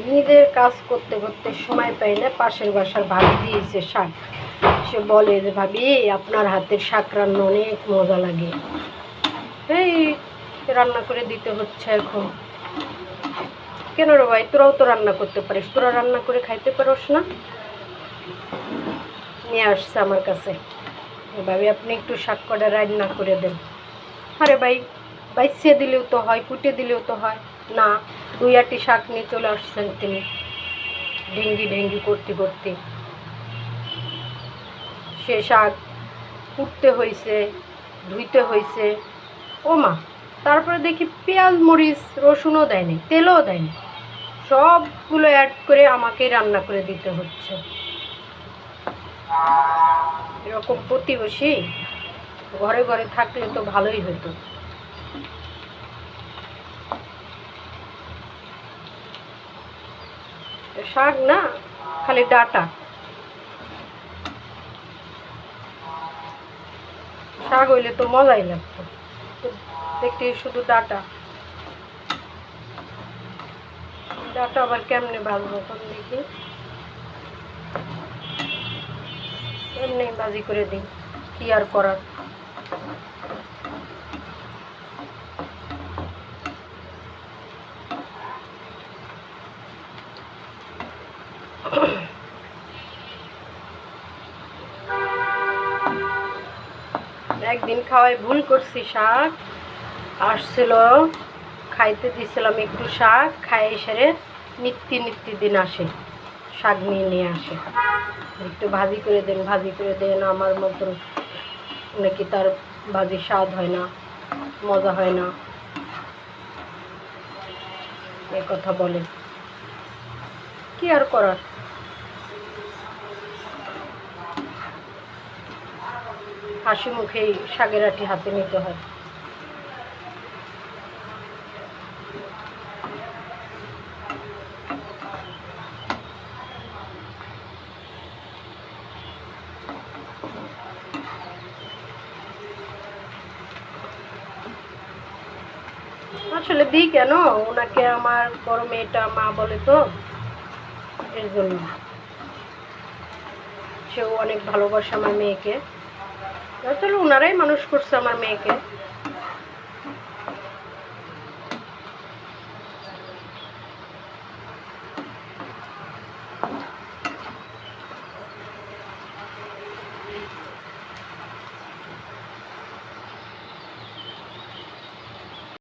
নিজের কাজ করতে করতে সময় পাই না, পাশের বাসার ভাবি দিয়েছে শাক। সে বলে যে ভাবি আপনার হাতের শাক রান্না অনেক মজা লাগে, এই রান্না করে দিতে হচ্ছে এখন। কেন রে ভাই, তোরাও তো রান্না করতে পারিস, তোরা রান্না করে খাইতে পারোস না? নিয়ে আসছে আমার কাছে, ভাবি আপনি একটু শাক কটা রান্না করে দেন। আরে ভাই, বাইসিয়ে দিলেও তো হয়, কুটে দিলেও তো হয়। না, 2-8টি শাক নিয়ে চলে আসছেন তিনি, ঢেঙ্গি ঢেঙ্গি করতে করতে। সে শাক কুটতে হয়েছে, ধুইতে হয়েছে, ও মা। তারপরে দেখি পেঁয়াজ মরিচ রসুনও দেয়নি, তেলও দেয়নি, সবগুলো অ্যাড করে আমাকে রান্না করে দিতে হচ্ছে। এরকম প্রতিবেশী ঘরে ঘরে থাকলে তো ভালোই হতো। শাক না, খালি ডাটা। শাক হইলে তো মজাই লাগতো, দেখতে শুধু ডাটা। ডাটা আবার কেমনে ভাজবো কোন দেখি, এমনি ভাজি করে দিই, কি আর করার। একদিন খাওয়াই ভুল করছি, শাক আসছিল, খাইতে দিয়েছিলাম একটু শাক, খাই সেরে নিত্য দিন আসে শাক নিয়ে আসে, একটু ভাজি করে দেন, ভাজি করে দেন। আমার মতন নাকি তার ভাজি স্বাদ হয় না, মজা হয় না, এই কথা বলে। কি আর করার। হাসি মুখেই শাকের আটি হাতে নিতে হয়। আসলে দিই কেন ওনাকে, আমার বড় মেয়েটা মা বলে তো, এর জন্য। সেও অনেক ভালোবাসে আমার মেয়েকে, আসলে ওনারাই মানুষ করছে আমার মেয়েকে।